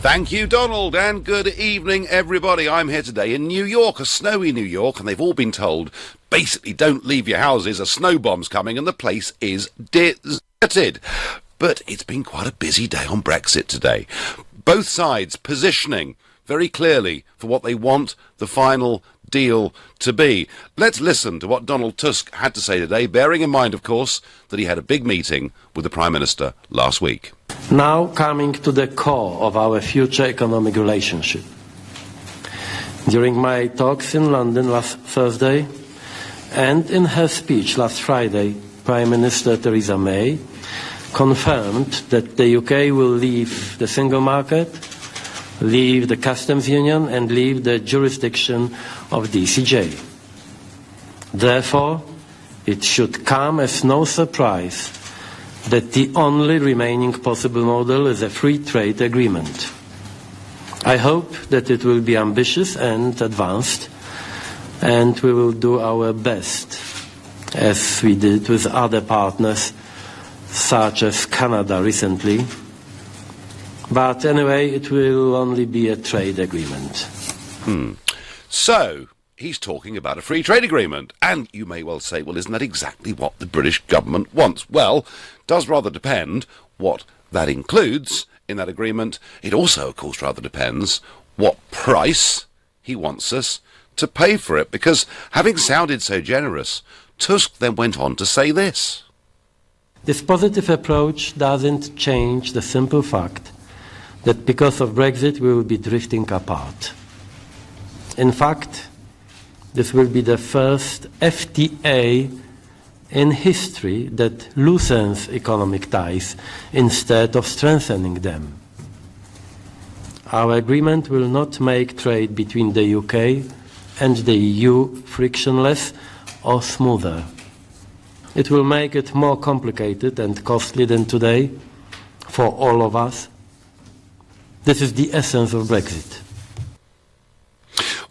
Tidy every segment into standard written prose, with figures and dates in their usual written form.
Thank you, Donald, and good evening, everybody. I'm here today in New York, a snowy New York, and they've all been told, basically, don't leave your houses, a snow bomb's coming, and the place is deserted. But it's been quite a busy day on Brexit today. Both sides positioning very clearly for what they want the final deal to be. Let's listen to what Donald Tusk had to say today, bearing in mind, of course, that he had a big meeting with the Prime Minister last week. Now coming to the core of our future economic relationship. During my talks in London last Thursday and in her speech last Friday, Prime Minister Theresa May confirmed that the UK will leave the single market, leave the customs union and leave the jurisdiction of the ECJ. Therefore, it should come as no surprise that the only remaining possible model is a free trade agreement. I hope that it will be ambitious and advanced, and we will do our best, as we did with other partners, such as Canada recently. But anyway, it will only be a trade agreement. So, he's talking about a free trade agreement. And you may well say, well, isn't that exactly what the British government wants? Well, does rather depend what that includes in that agreement. It also, of course, rather depends what price he wants us to pay for it. Because having sounded so generous, Tusk then went on to say this. This positive approach doesn't change the simple fact that because of Brexit we will be drifting apart. In fact, this will be the first FTA in history that loosens economic ties instead of strengthening them. Our agreement will not make trade between the UK and the EU frictionless or smoother. It will make it more complicated and costly than today for all of us. This is the essence of Brexit.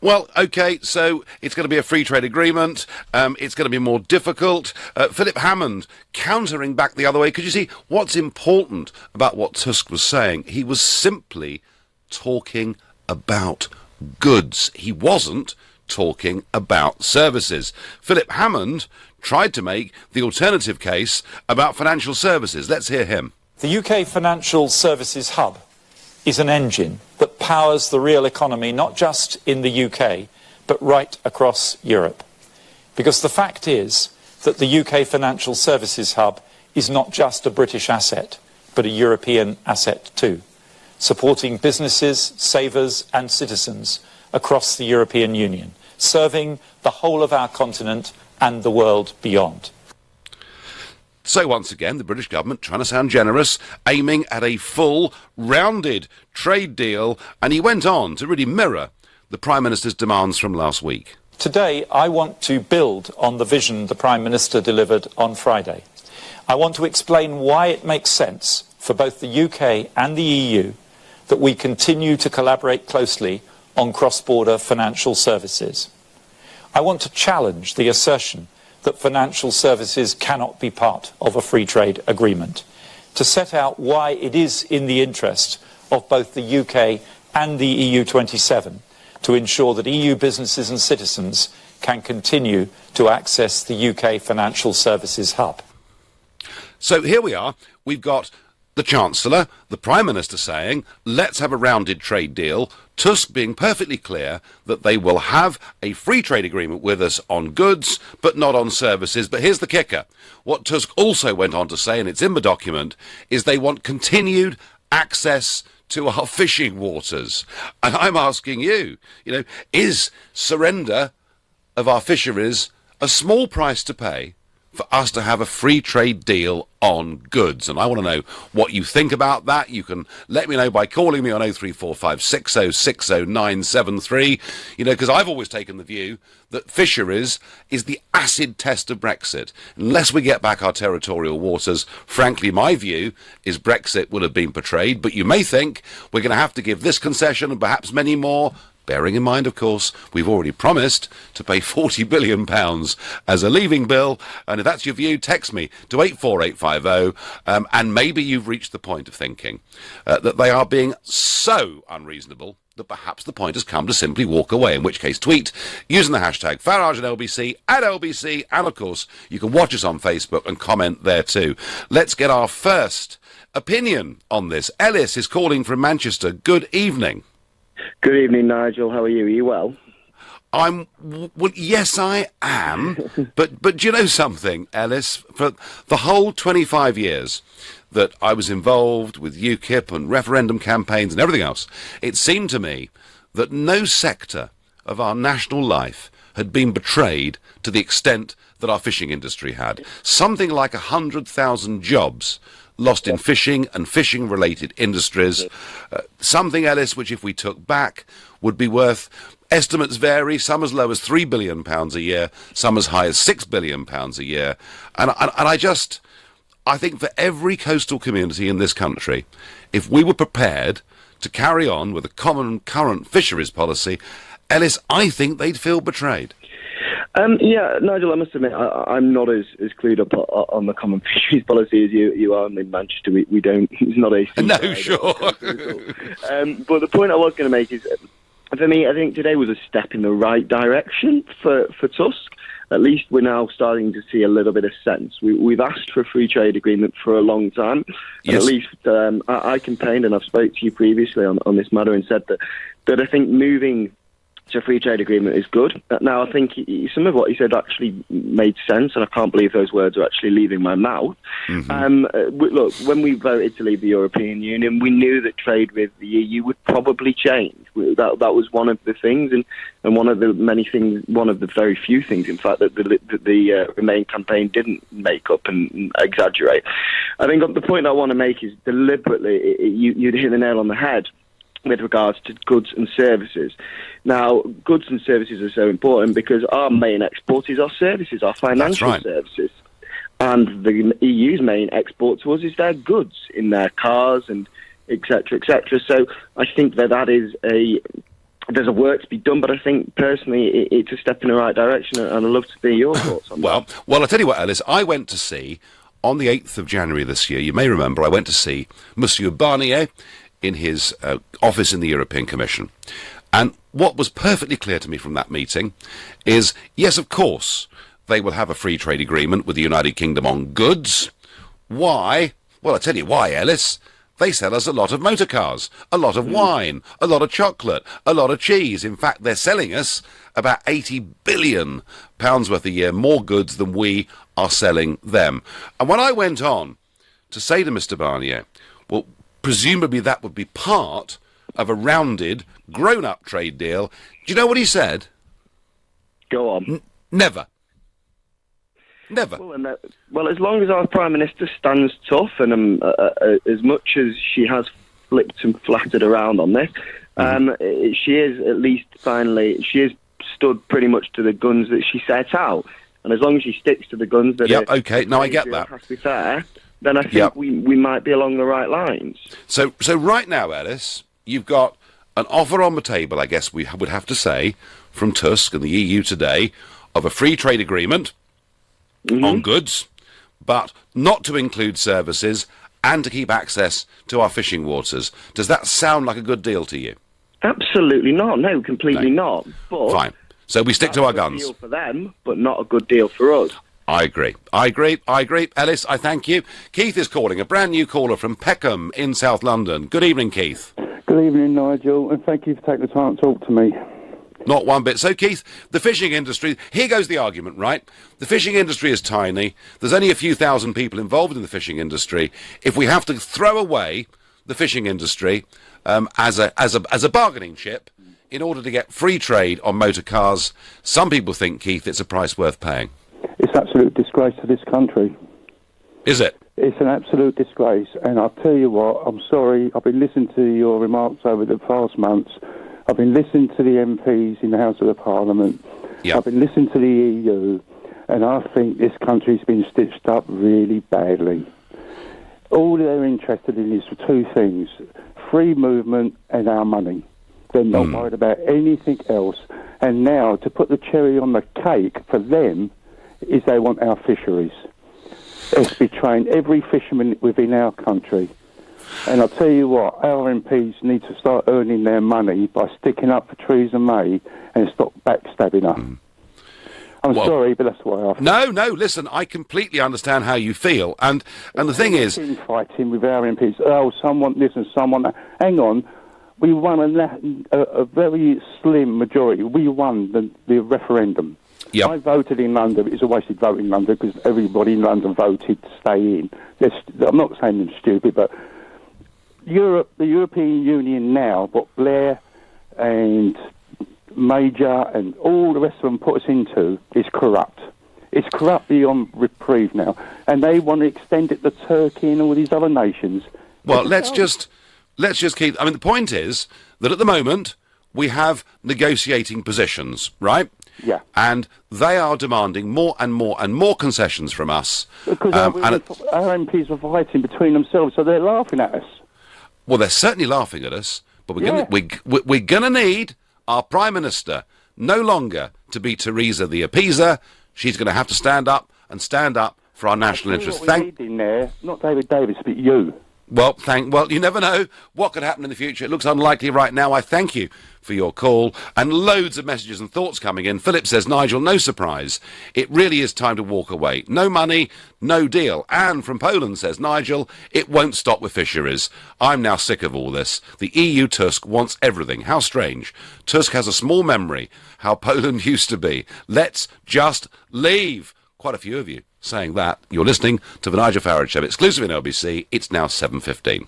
Well, OK, so it's going to be a free trade agreement. It's going to be more difficult. Philip Hammond countering back the other way. Because you see, what's important about what Tusk was saying, he was simply talking about goods. He wasn't talking about services. Philip Hammond tried to make the alternative case about financial services. Let's hear him. The UK Financial Services Hub is an engine that powers the real economy, not just in the UK, but right across Europe. Because the fact is that the UK Financial Services Hub is not just a British asset, but a European asset too, supporting businesses, savers and citizens across the European Union, serving the whole of our continent and the world beyond. So once again, the British government trying to sound generous, aiming at a full, rounded trade deal, and he went on to really mirror the Prime Minister's demands from last week. Today, I want to build on the vision the Prime Minister delivered on Friday. I want to explain why it makes sense for both the UK and the EU that we continue to collaborate closely on cross-border financial services. I want to challenge the assertion that financial services cannot be part of a free trade agreement, to set out why it is in the interest of both the UK and the EU27 to ensure that EU businesses and citizens can continue to access the UK Financial Services Hub. So here we are. We've got the Chancellor, the Prime Minister saying, let's have a rounded trade deal. Tusk being perfectly clear that they will have a free trade agreement with us on goods, but not on services. But here's the kicker. What Tusk also went on to say, and it's in the document, is they want continued access to our fishing waters. And I'm asking you, is surrender of our fisheries a small price to pay for us to have a free trade deal on goods? And I want to know what you think about that. You can let me know by calling me on 0345 6060973, because I've always taken the view that fisheries is the acid test of Brexit. Unless we get back our territorial waters, frankly, my view is Brexit would have been betrayed. But you may think we're going to have to give this concession and perhaps many more. bearing in mind, of course, we've already promised to pay £40 billion as a leaving bill. And if that's your view, text me to 84850, and maybe you've reached the point of thinking that they are being so unreasonable that perhaps the point has come to simply walk away, in which case tweet using the hashtag Farage and LBC at LBC, and of course you can watch us on Facebook and comment there too. Let's get our first opinion on this. Ellis is calling from Manchester. Good evening. Good evening, Nigel. How are you? Are you well? Well, yes, I am. but do you know something, Ellis? For the whole 25 years that I was involved with UKIP and referendum campaigns and everything else, it seemed to me that no sector of our national life had been betrayed to the extent that our fishing industry had. Something like 100,000 jobs lost in fishing and fishing-related industries. Something, Ellis, which if we took back would be worth, estimates vary, some as low as £3 billion a year, some as high as £6 billion a year. And I think for every coastal community in this country, if we were prepared to carry on with a common current fisheries policy, Ellis, I think they'd feel betrayed. Yeah, Nigel, I must admit, I'm not as clued up on the common fisheries policy as you are. In Manchester, we don't, it's not a... No, sure. But the point I was going to make is, for me, I think today was a step in the right direction for Tusk. At least we're now starting to see a little bit of sense. We've asked for a free trade agreement for a long time. Yes. And at least I campaigned, and I've spoke to you previously on this matter, and said that I think moving to a free trade agreement is good. Now, I think some of what he said actually made sense, and I can't believe those words are actually leaving my mouth. Look, when we voted to leave the European Union, we knew that trade with the EU would probably change. That was one of the things, and one of the many things, one of the very few things, in fact, that the Remain campaign didn't make up and exaggerate. I think the point I want to make is deliberately, you hit the nail on the head with regards to goods and services. Now, goods and services are so important because our main export is our services, our financial services. And the EU's main export to us is their goods in their cars and et cetera, et cetera. So I think that is there's a work to be done, but I think personally it's a step in the right direction, and I'd love to hear your thoughts on that. Well, I'll tell you what, Ellis, I went to see, on the 8th of January this year, you may remember, I went to see Monsieur Barnier in his office in the European Commission. And what was perfectly clear to me from that meeting is, yes, of course, they will have a free trade agreement with the United Kingdom on goods. Why? Well, I'll tell you why, Ellis. They sell us a lot of motor cars, a lot of wine, a lot of chocolate, a lot of cheese. In fact, they're selling us about £80 billion worth a year more goods than we are selling them. And when I went on to say to Mr. Barnier, well, presumably that would be part of a rounded, grown-up trade deal. Do you know what he said? Go on. Never. Never. Well, as long as our Prime Minister stands tough, and as much as she has flipped and flattered around on this, she is at least finally, she has stood pretty much to the guns that she set out. And as long as she sticks to the guns that I get that. Has to be fair, then I think we might be along the right lines. So right now, Ellis, you've got an offer on the table, I guess we would have to say, from Tusk and the EU today, of a free trade agreement on goods, but not to include services and to keep access to our fishing waters. Does that sound like a good deal to you? Absolutely not. No, completely not. But fine. So we stick to our guns. Deal for them, but not a good deal for us. I agree. Ellis, I thank you. Keith is calling, a brand new caller from Peckham in South London. Good evening, Keith. Good evening, Nigel, and thank you for taking the time to talk to me. Not one bit. So, Keith, the fishing industry, here goes the argument, right? The fishing industry is tiny. There's only a few thousand people involved in the fishing industry. If we have to throw away the fishing industry as a bargaining chip in order to get free trade on motor cars, some people think, Keith, it's a price worth paying. It's an absolute disgrace to this country. Is it? It's an absolute disgrace, and I'll tell you what, I'm sorry, I've been listening to your remarks over the past months. I've been listening to the MPs in the House of the Parliament. Yep. I've been listening to the EU, and I think this country's been stitched up really badly. All they're interested in is two things: free movement and our money. They're not worried about anything else. And now, to put the cherry on the cake for them, is they want our fisheries. It's betraying every fisherman within our country. And I'll tell you what, our MPs need to start earning their money by sticking up for Theresa May and stop backstabbing her. I'm sorry, but that's what I feel. No, listen, I completely understand how you feel. And the thing is... fighting with our MPs. Oh, some want this and some want that. Hang on. We won a very slim majority. We won the referendum. Yep. I voted in London. It's a wasted vote in London because everybody in London voted to stay in. I'm not saying they're stupid, but the European Union now, what Blair and Major and all the rest of them put us into, is corrupt. It's corrupt beyond reprieve now. And they want to extend it to Turkey and all these other nations. Well, let's just keep... I mean, the point is that at the moment we have negotiating positions, right? Yeah. And they are demanding more and more and more concessions from us. Because our MPs are fighting between themselves, so they're laughing at us. Well, they're certainly laughing at us, but we're gonna need our Prime Minister no longer to be Theresa the Appeaser. She's going to have to stand up for our national interest. What we need in there, not David Davis, but you. Well, you never know what could happen in the future. It looks unlikely right now. I thank you for your call, and loads of messages and thoughts coming in. Philip says, Nigel, no surprise. It really is time to walk away. No money, no deal. Anne from Poland says, Nigel, it won't stop with fisheries. I'm now sick of all this. The EU Tusk wants everything. How strange. Tusk has a small memory how Poland used to be. Let's just leave. Quite a few of you saying that. You're listening to the Nigel Farage Show, exclusive in LBC. It's now 7:15.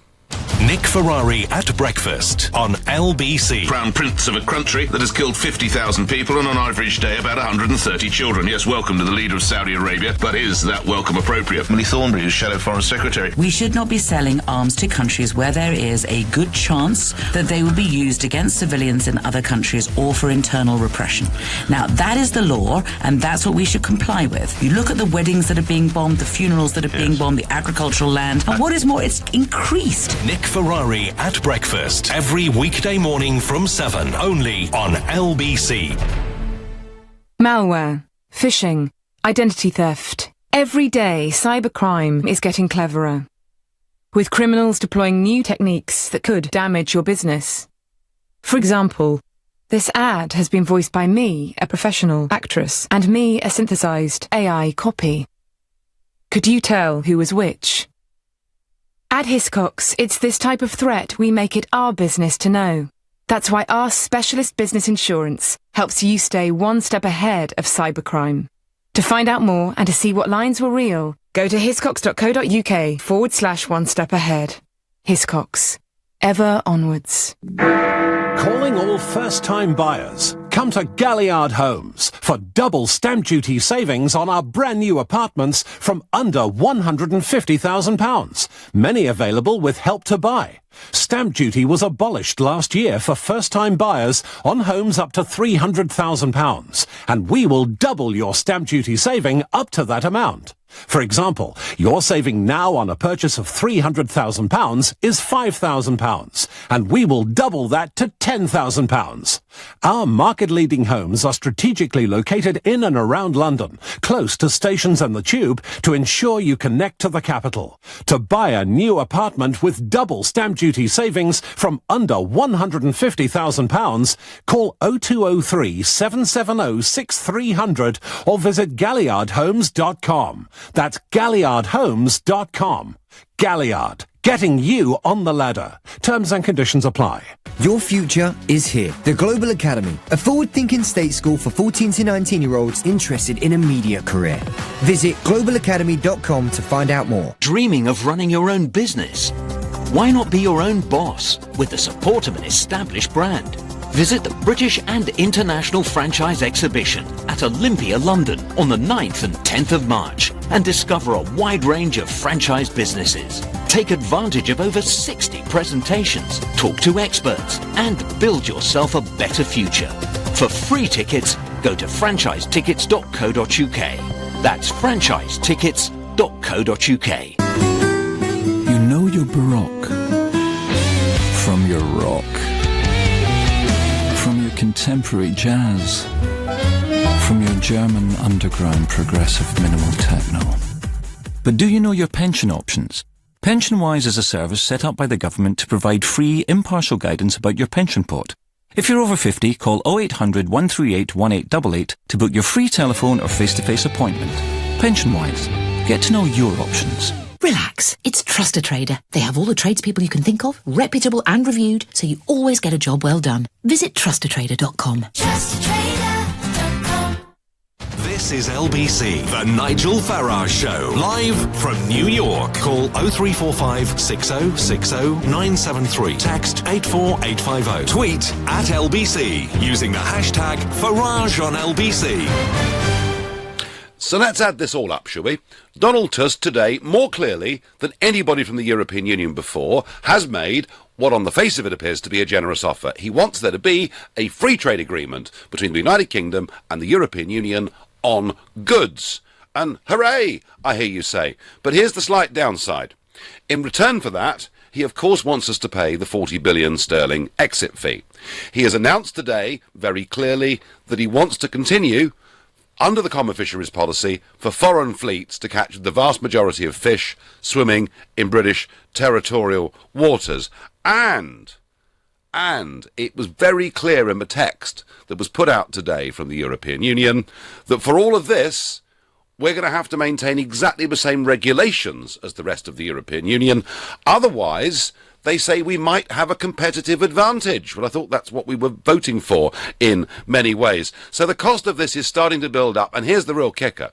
Nick Ferrari at breakfast on LBC. Crown Prince of a country that has killed 50,000 people and on average day about 130 children. Yes, welcome to the leader of Saudi Arabia, but is that welcome appropriate? Millie Thornberry is Shadow Foreign Secretary. We should not be selling arms to countries where there is a good chance that they will be used against civilians in other countries or for internal repression. Now, that is the law, and that's what we should comply with. You look at the weddings that are being bombed, the funerals that are being bombed, the agricultural land, and what is more, it's increased. Nick Ferrari at breakfast every weekday morning from 7, only on LBC. Malware, phishing, identity theft. Every day, cybercrime is getting cleverer, with criminals deploying new techniques that could damage your business. For example, this ad has been voiced by me, a professional actress, and me, a synthesized AI copy. Could you tell who was which? At Hiscox, it's this type of threat we make it our business to know. That's why our specialist business insurance helps you stay one step ahead of cybercrime. To find out more and to see what lines were real, go to hiscox.co.uk/one step ahead. Hiscox. Ever onwards. Calling all first-time buyers. Come to Galliard Homes for double stamp duty savings on our brand new apartments from under £150,000. Many available with Help to Buy. Stamp duty was abolished last year for first-time buyers on homes up to £300,000, and we will double your stamp duty saving up to that amount. For example, your saving now on a purchase of £300,000 is £5,000, and we will double that to £10,000. Our market-leading homes are strategically located in and around London, close to stations and the Tube, to ensure you connect to the capital. To buy a new apartment with double stamp duty savings from under £150,000, call 0203 770 6300 or visit galliardhomes.com. That's galliardhomes.com. Galliard, getting you on the ladder. Terms and conditions apply. Your future is here. The Global Academy, a forward-thinking state school for 14 to 19-year-olds interested in a media career. Visit globalacademy.com to find out more. Dreaming of running your own business? Why not be your own boss with the support of an established brand? Visit the British and International Franchise Exhibition at Olympia, London on the 9th and 10th of March and discover a wide range of franchise businesses. Take advantage of over 60 presentations, talk to experts and build yourself a better future. For free tickets, go to franchisetickets.co.uk. That's franchisetickets.co.uk. You know you're Baroque from your rock. from your contemporary jazz, from your German underground progressive minimal techno. But do you know your pension options? PensionWise is a service set up by the government to provide free, impartial guidance about your pension pot. If you're over 50, call 0800 138 1888 to book your free telephone or face-to-face appointment. PensionWise. Get to know your options. Relax, it's Trust a Trader. They have all the tradespeople you can think of, reputable and reviewed, so you always get a job well done. Visit trustatrader.com. trustatrader.com. This is LBC, the Nigel Farage Show, live from New York. Call 0345 6060 973. Text 84850. Tweet at LBC using the hashtag Farage on LBC. So let's add this all up, shall we? Donald Tusk today, more clearly than anybody from the European Union before, has made what on the face of it appears to be a generous offer. He wants there to be a free trade agreement between the United Kingdom and the European Union on goods. And hooray, I hear you say. But here's the slight downside. In return for that, he of course wants us to pay the 40 billion sterling exit fee. He has announced today, very clearly, that he wants to continue under the common fisheries policy for foreign fleets to catch the vast majority of fish swimming in British territorial waters. And it was very clear in the text that was put out today from the European Union that for all of this, we're going to have to maintain exactly the same regulations as the rest of the European Union. Otherwise, they say we might have a competitive advantage. Well, I thought that's what we were voting for in many ways. So the cost of this is starting to build up, and here's the real kicker.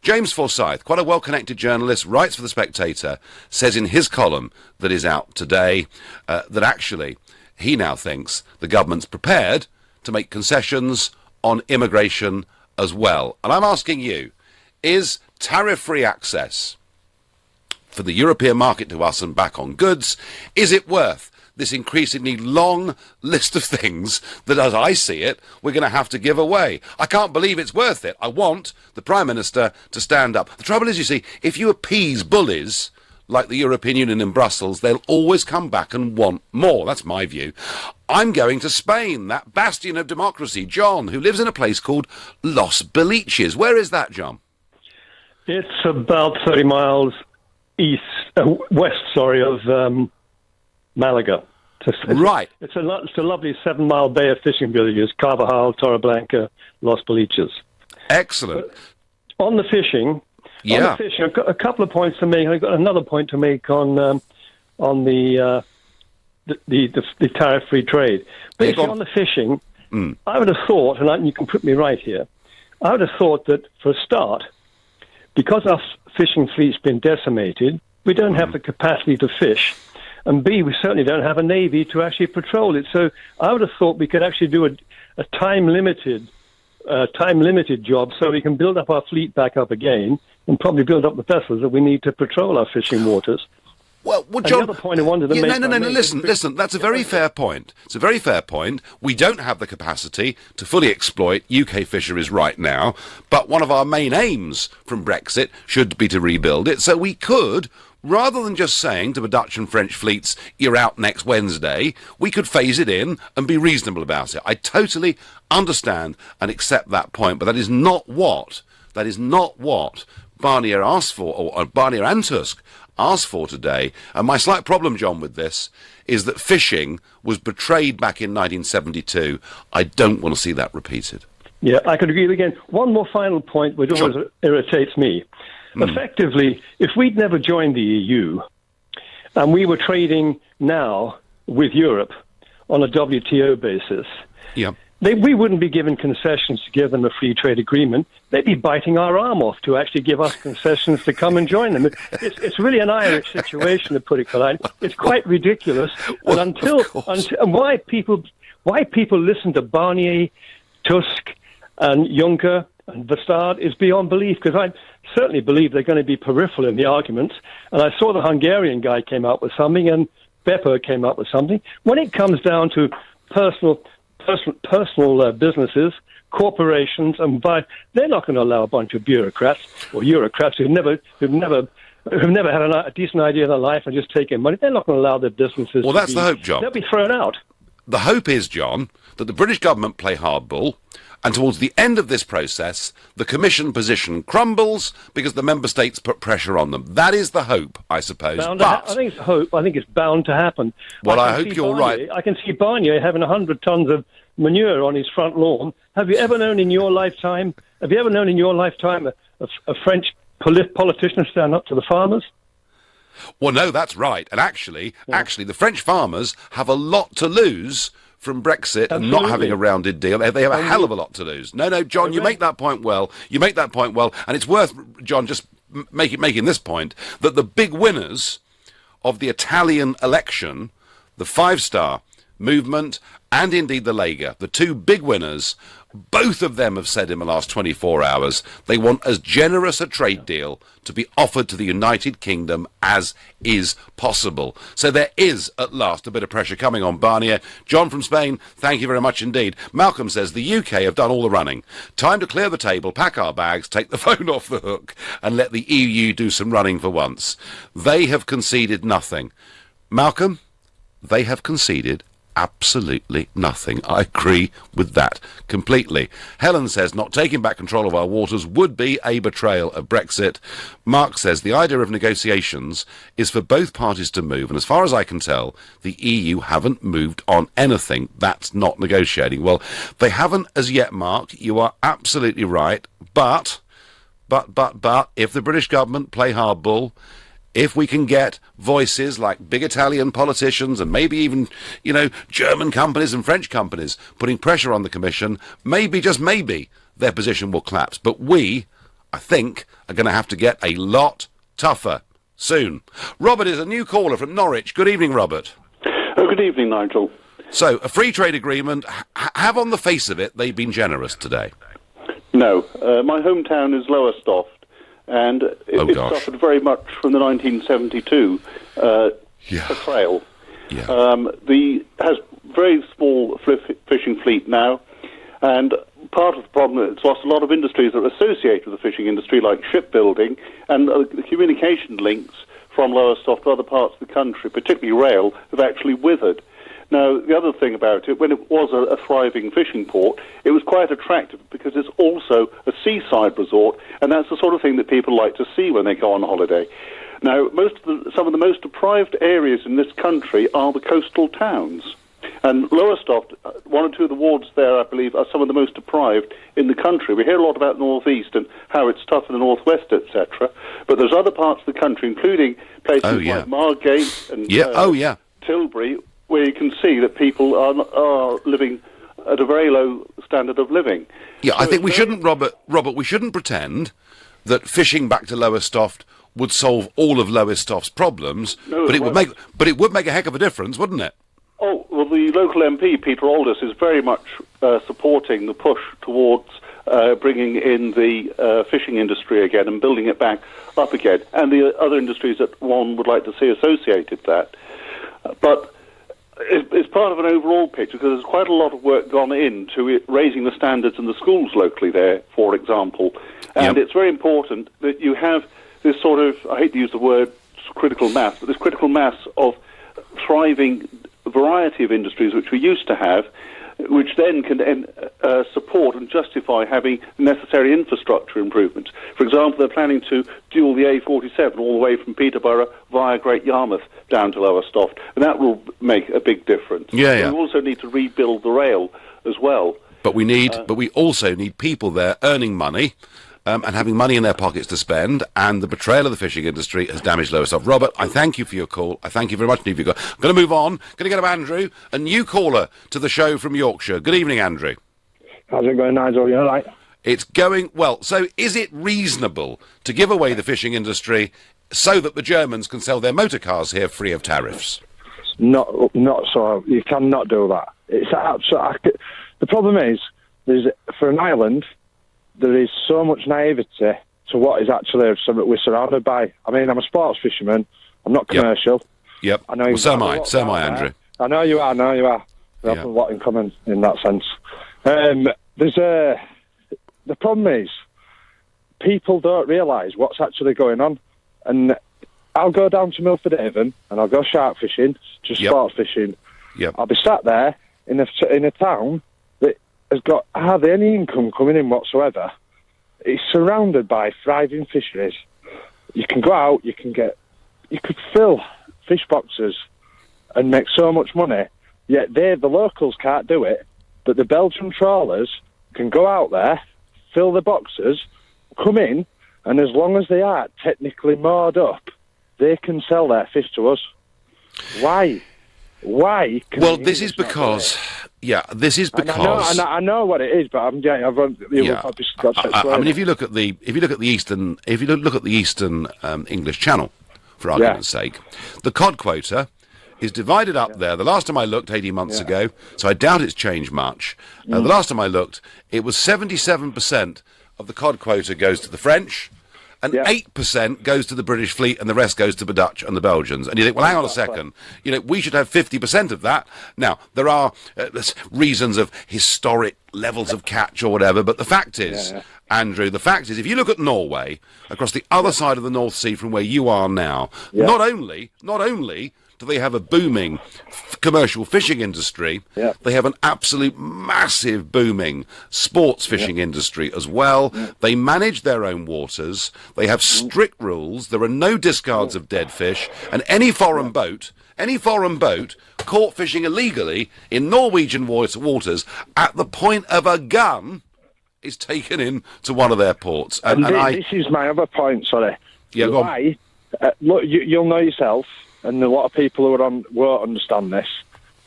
James Forsyth, quite a well-connected journalist, writes for The Spectator, says in his column that is out today that actually he now thinks the government's prepared to make concessions on immigration as well. And I'm asking you, is tariff-free access for the European market to us and back on goods, is it worth this increasingly long list of things that, as I see it, we're going to have to give away? I can't believe it's worth it. I want the Prime Minister to stand up. The trouble is, you see, if you appease bullies like the European Union in Brussels, they'll always come back and want more. That's my view. I'm going to Spain, that bastion of democracy. John, who lives in a place called Los Beliches. Where is that, John? It's about 30 miles west of Malaga. Right. It's a lovely 7-mile bay of fishing villages: Carvajal, Torreblanca, Los Beliches. Excellent. But on the fishing, I've got a couple of points to make. I've got another point to make on the tariff-free trade. Basically, on the fishing, I would have thought, and you can put me right here, I would have thought that for a start, because our fishing fleet's been decimated, we don't have the capacity to fish, and B, we certainly don't have a navy to actually patrol it. So I would have thought we could actually do a time-limited job so we can build up our fleet back up again and probably build up the vessels that we need to patrol our fishing waters. Well, John, the other point I wanted to make... No, listen, that's a very fair point. It's a very fair point. We don't have the capacity to fully exploit UK fisheries right now, but one of our main aims from Brexit should be to rebuild it, so we could, rather than just saying to the Dutch and French fleets, you're out next Wednesday, we could phase it in and be reasonable about it. I totally understand and accept that point, but that is not what Barnier asked for, or Barnier and Tusk asked for today. And my slight problem, John, with this is that fishing was betrayed back in 1972. I don't want to see that repeated. Yeah, I could agree again. One more final point, which always irritates me. Effectively, if we'd never joined the EU and we were trading now with Europe on a WTO basis, we wouldn't be given concessions to give them a free trade agreement. They'd be biting our arm off to actually give us concessions to come and join them. It's really an Irish situation, to put it politely. It's quite ridiculous. And and why people listen to Barnier, Tusk, and Juncker and Vestad is beyond belief, because I certainly believe they're going to be peripheral in the arguments. And I saw the Hungarian guy came out with something, and Beppo came up with something. When it comes down to personal businesses, corporations, and they're not going to allow a bunch of bureaucrats or Eurocrats who've never had a decent idea in their life and just taking money. They're not going to allow their businesses. Well, that's the hope, John. They'll be thrown out. the hope is, John, that the British government play hardball, and towards the end of this process, the Commission position crumbles because the member states put pressure on them. That is the hope, I suppose. I think it's hope. I think it's bound to happen. Well, I hope you're right. I can see Barnier having 100 tons of manure on his front lawn. Have you ever known in your lifetime a French politician stand up to the farmers? Well, no, that's right. And actually, the French farmers have a lot to lose from Brexit and not having a rounded deal. They have a hell of a lot to lose. No, John, you make that point well. And it's worth, John, just making this point, that the big winners of the Italian election, the Five Star Movement and indeed the Lega, the two big winners, both of them have said in the last 24 hours they want as generous a trade deal to be offered to the United Kingdom as is possible. So there is, at last, a bit of pressure coming on Barnier. John from Spain, thank you very much indeed. Malcolm says the UK have done all the running. Time to clear the table, pack our bags, take the phone off the hook and let the EU do some running for once. They have conceded nothing. Malcolm, they have conceded absolutely nothing. I agree with that completely. Helen says not taking back control of our waters would be a betrayal of Brexit. Mark says the idea of negotiations is for both parties to move, and as far as I can tell, the EU haven't moved on anything. That's not negotiating. Well, they haven't as yet, Mark. You are absolutely right. But, if the British government play hardball, if we can get voices like big Italian politicians and maybe even, German companies and French companies putting pressure on the Commission, maybe, just maybe, their position will collapse. But we, I think, are going to have to get a lot tougher soon. Robert is a new caller from Norwich. Good evening, Robert. Oh, good evening, Nigel. So, a free trade agreement, have on the face of it, they've been generous today? No. My hometown is Lowestoft. And it suffered very much from the 1972 betrayal. Has very small fishing fleet now, and part of the problem is it's lost a lot of industries that are associated with the fishing industry, like shipbuilding, and the communication links from Lowestoft to other parts of the country, particularly rail, have actually withered. Now, the other thing about it, when it was a thriving fishing port, it was quite attractive because it's also a seaside resort, and that's the sort of thing that people like to see when they go on holiday. Now, some of the most deprived areas in this country are the coastal towns. And Lowestoft, one or two of the wards there, I believe, are some of the most deprived in the country. We hear a lot about the North East and how it's tough in the North West, etc. But there's other parts of the country, including places like Margate and Tilbury, where you can see that people are living at a very low standard of living. Yeah, so I think we shouldn't, Robert, we shouldn't pretend that fishing back to Lowestoft would solve all of Lowestoft's problems, but it would make a heck of a difference, wouldn't it? Oh, well, the local MP, Peter Aldous, is very much supporting the push towards bringing in the fishing industry again and building it back up again, and the other industries that one would like to see associated that. But it's part of an overall picture, because there's quite a lot of work gone into raising the standards in the schools locally there, for example. And it's very important that you have this sort of, I hate to use the word critical mass, but this critical mass of thriving variety of industries which we used to have, which then can support and justify having necessary infrastructure improvements. For example, they're planning to dual the A47 all the way from Peterborough via Great Yarmouth down to Lowestoft, and that will make a big difference. We also need to rebuild the rail as well. But we also need people there earning money and having money in their pockets to spend, and the betrayal of the fishing industry has damaged Lowestoft. Robert, I thank you for your call. I thank you very much indeed for your call. I'm going to move on. Going to get up Andrew, a new caller to the show from Yorkshire. Good evening, Andrew. How's it going, Nigel? You all right? It's going well. So is it reasonable to give away the fishing industry so that the Germans can sell their motor cars here free of tariffs? Not so. You cannot do that. It's absolutely. The problem is, for an island, there is so much naivety to what is actually something we're surrounded by. I mean, I'm a sports fisherman. I'm not commercial. Yep. I know so am I, Andrew. I know you are. We have a lot in common in that sense. The problem is, people don't realise what's actually going on. And I'll go down to Milford Haven and I'll go shark fishing, just sports fishing. Yep. I'll be sat there in a town that has got hardly any income coming in whatsoever. It's surrounded by thriving fisheries. You can go out, you could fill fish boxes and make so much money, yet the locals can't do it, but the Belgian trawlers can go out there, fill the boxes, come in, and as long as they are technically moored up, they can sell their fish to us. Why? Well, this is because... Yeah, this is because I know what it is, but I've just got to explain. I mean, if you look at the eastern English Channel, for argument's sake, the cod quota is divided up there. The last time I looked, 18 months ago, so I doubt it's changed much. The last time I looked, it was 77% of the cod quota goes to the French, and 8% goes to the British fleet, and the rest goes to the Dutch and the Belgians. And you think, well, hang on a second. We should have 50% of that. Now, there are reasons of historic levels of catch or whatever, but the fact is, Andrew, if you look at Norway, across the other side of the North Sea from where you are now, not only do they have a booming commercial fishing industry, they have an absolute massive booming sports fishing industry as well. They manage their own waters. They have strict rules. There are no discards of dead fish. And any foreign boat caught fishing illegally in Norwegian waters at the point of a gun is taken in to one of their ports. This is my other point, sorry. Yeah, go on. Look, you'll know yourself, and a lot of people who won't understand this.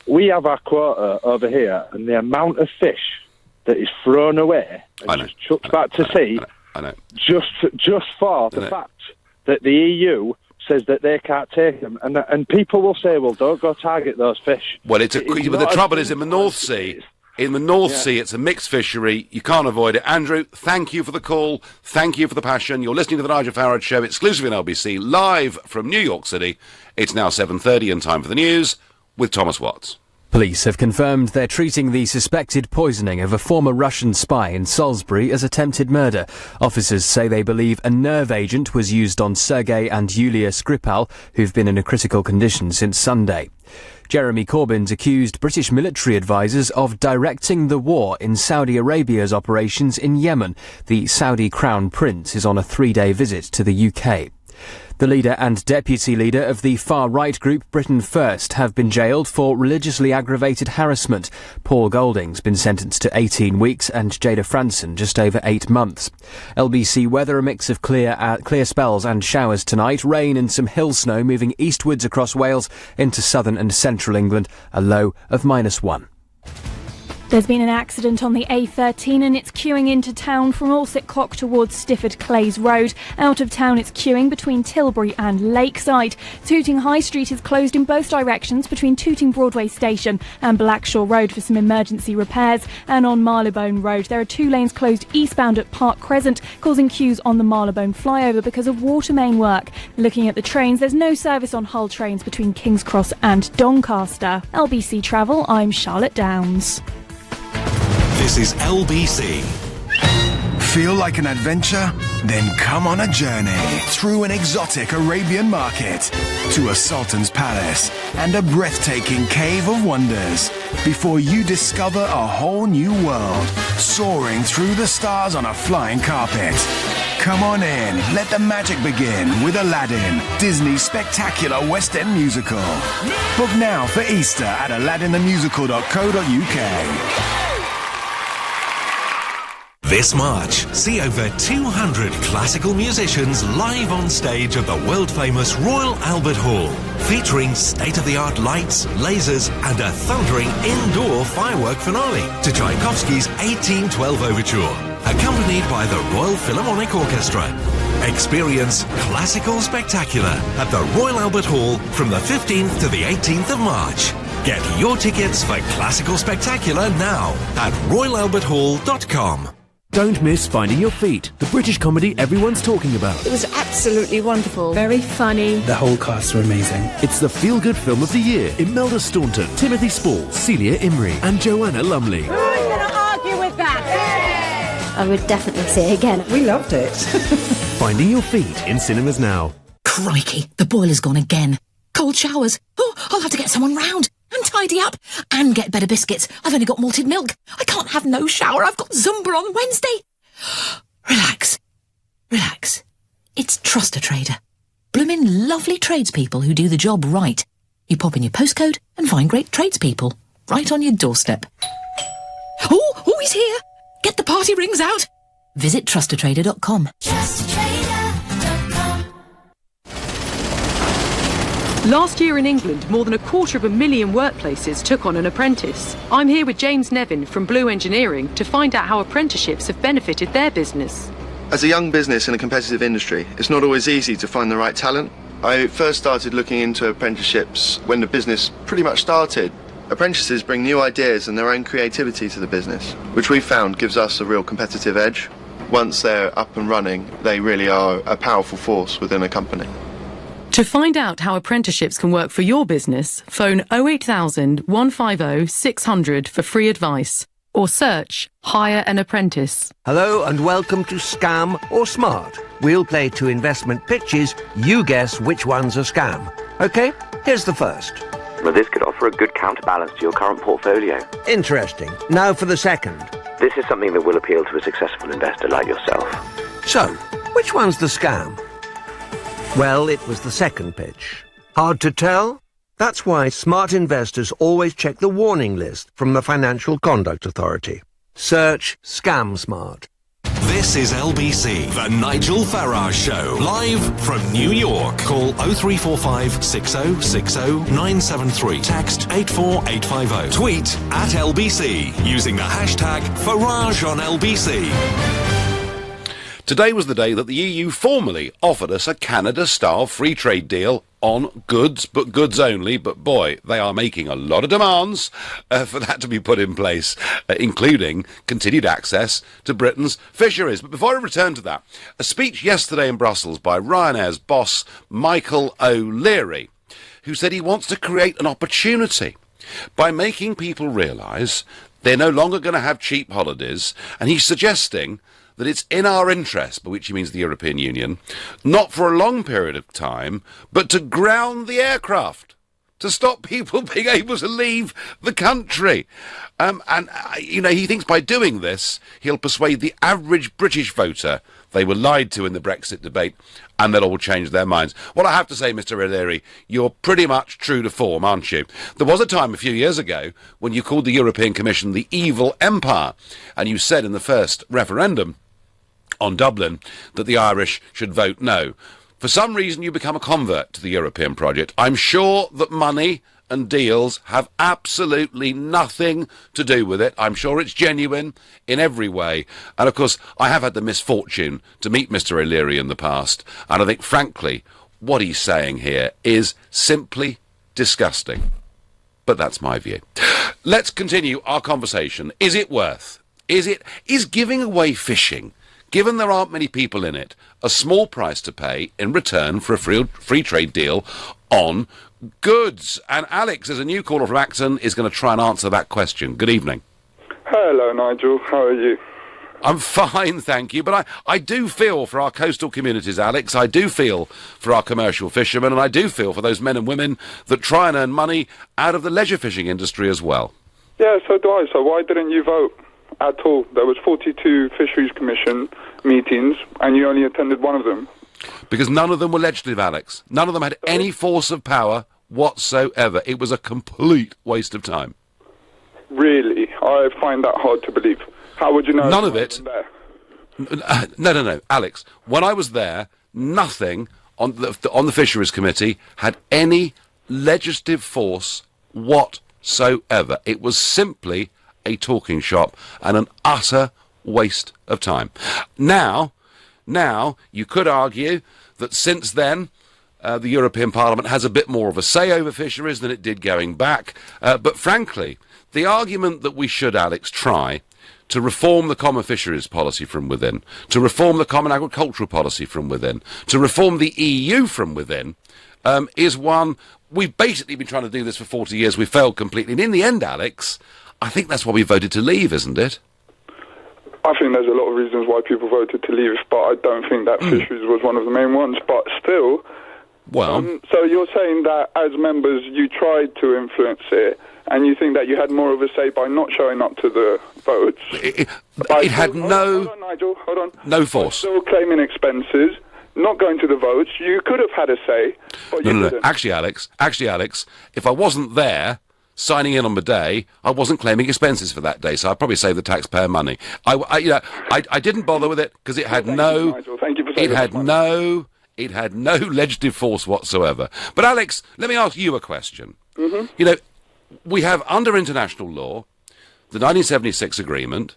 We have our quota over here, and the amount of fish that is thrown away and just chucked back to sea, just for the fact that the EU says that they can't take them, and people will say, "Well, don't go target those fish." Well, but the trouble is in the North Sea. In the North Sea, it's a mixed fishery. You can't avoid it. Andrew, thank you for the call. Thank you for the passion. You're listening to the Nigel Farage Show, exclusively on LBC, live from New York City. It's now 7:30 and time for the news with Thomas Watts. Police have confirmed they're treating the suspected poisoning of a former Russian spy in Salisbury as attempted murder. Officers say they believe a nerve agent was used on Sergei and Yulia Skripal, who've been in a critical condition since Sunday. Jeremy Corbyn's accused British military advisers of directing the war in Saudi Arabia's operations in Yemen. The Saudi Crown Prince is on a 3-day visit to the UK. The leader and deputy leader of the far-right group Britain First have been jailed for religiously aggravated harassment. Paul Golding's been sentenced to 18 weeks and Jada Franson just over 8 months. LBC weather, a mix of clear spells and showers tonight. Rain and some hill snow moving eastwards across Wales into southern and central England. A low of -1. There's been an accident on the A13 and it's queuing into town from Alsip towards Stifford Clays Road. Out of town it's queuing between Tilbury and Lakeside. Tooting High Street is closed in both directions between Tooting Broadway Station and Blackshaw Road for some emergency repairs. And on Marylebone Road there are 2 lanes closed eastbound at Park Crescent, causing queues on the Marylebone flyover because of water main work. Looking at the trains, there's no service on Hull trains between King's Cross and Doncaster. LBC Travel, I'm Charlotte Downs. This is LBC. Feel like an adventure? Then come on a journey through an exotic Arabian market to a sultan's palace and a breathtaking cave of wonders before you discover a whole new world soaring through the stars on a flying carpet. Come on in, let the magic begin with Aladdin, Disney's spectacular West End musical. Book now for Easter at aladdinthemusical.co.uk. This March, see over 200 classical musicians live on stage at the world-famous Royal Albert Hall, featuring state-of-the-art lights, lasers, and a thundering indoor firework finale to Tchaikovsky's 1812 Overture, accompanied by the Royal Philharmonic Orchestra. Experience classical spectacular at the Royal Albert Hall from the 15th to the 18th of March. Get your tickets for Classical Spectacular now at royalalberthall.com. Don't miss Finding Your Feet, the British comedy everyone's talking about. It was absolutely wonderful. Very funny. The whole cast were amazing. It's the feel-good film of the year. Imelda Staunton, Timothy Spall, Celia Imrie, and Joanna Lumley. Who's going to argue with that? I would definitely see it again. We loved it. Finding Your Feet in cinemas now. Crikey, the boiler's gone again. Cold showers. Oh, I'll have to get someone round. And tidy up and get better biscuits. I've only got malted milk. I can't have no shower. I've got Zumba on Wednesday. Relax. Relax. It's Trust a Trader. Bloomin' lovely tradespeople who do the job right. You pop in your postcode and find great tradespeople right on your doorstep. Oh, he's here. Get the party rings out. Visit trustatrader.com. Last year in England, more than 250,000 workplaces took on an apprentice. I'm here with James Nevin from Blue Engineering to find out how apprenticeships have benefited their business. As a young business in a competitive industry, it's not always easy to find the right talent. I first started looking into apprenticeships when the business pretty much started. Apprentices bring new ideas and their own creativity to the business, which we found gives us a real competitive edge. Once they're up and running, they really are a powerful force within a company. To find out how apprenticeships can work for your business, phone 08000 150 600 for free advice or search Hire an Apprentice. Hello and welcome to Scam or Smart. We'll play 2 investment pitches. You guess which one's a scam. OK, here's the first. Well, this could offer a good counterbalance to your current portfolio. Interesting. Now for the second. This is something that will appeal to a successful investor like yourself. So, which one's the scam? Well, it was the second pitch. Hard to tell? That's why smart investors always check the warning list from the Financial Conduct Authority. Search Scam Smart. This is LBC, the Nigel Farage Show, live from New York. Call 0345 6060 973. Text 84850. Tweet at LBC using the hashtag #FarageOnLBC. Today was the day that the EU formally offered us a Canada-style free trade deal on goods, but goods only. But boy, they are making a lot of demands for that to be put in place, including continued access to Britain's fisheries. But before I return to that, a speech yesterday in Brussels by Ryanair's boss, Michael O'Leary, who said he wants to create an opportunity by making people realise they're no longer going to have cheap holidays, and he's suggesting that it's in our interest, by which he means the European Union, not for a long period of time, but to ground the aircraft, to stop people being able to leave the country. He thinks by doing this, he'll persuade the average British voter they were lied to in the Brexit debate, and they'll all change their minds. Well, I have to say, Mr. O'Leary, you're pretty much true to form, aren't you? There was a time a few years ago when you called the European Commission the evil empire, and you said in the first referendum on Dublin that the Irish should vote no. For some reason you become a convert to the European project. I'm sure that money and deals have absolutely nothing to do with it. I'm sure it's genuine in every way. And of course, I have had the misfortune to meet Mr. O'Leary in the past, and I think, frankly, what he's saying here is simply disgusting. But that's my view. Let's continue our conversation. Is it worth? Is giving away fishing, given there aren't many people in it, a small price to pay in return for a free trade deal on goods? And Alex, as a new caller from Acton, is going to try and answer that question. Good evening. Hello, Nigel. How are you? I'm fine, thank you. But I do feel for our coastal communities, Alex. I do feel for our commercial fishermen, and I do feel for those men and women that try and earn money out of the leisure fishing industry as well. Yeah, so do I. So why didn't you vote at all? There was 42 Fisheries Commission meetings, and you only attended one of them. Because none of them were legislative, Alex. None of them had any force of power whatsoever. It was a complete waste of time. Really? I find that hard to believe. How would you know? None of it. No, Alex. When I was there, nothing on the Fisheries Committee had any legislative force whatsoever. It was simply a talking shop and an utter waste of time. Now, you could argue that since then, the European Parliament has a bit more of a say over fisheries than it did going back. But frankly, the argument that we should, Alex, try to reform the common fisheries policy from within, to reform the common agricultural policy from within, to reform the EU from within, is one. We've basically been trying to do this for 40 years. We failed completely. And in the end, Alex, I think that's why we voted to leave, isn't it? I think there's a lot of reasons why people voted to leave, but I don't think that fisheries was one of the main ones. But still, Well... so you're saying that as members you tried to influence it, and you think that you had more of a say by not showing up to the votes? It had Hold on, Nigel, hold on. No force. Still claiming expenses, not going to the votes. You could have had a say, but you didn't. Actually, Alex, if I wasn't there signing in on the day, I wasn't claiming expenses for that day, so I'd probably save the taxpayer money. I didn't bother with it because it had it had no legislative force whatsoever. But Alex, let me ask you a question. Mm-hmm. You know, we have under international law the 1976 agreement.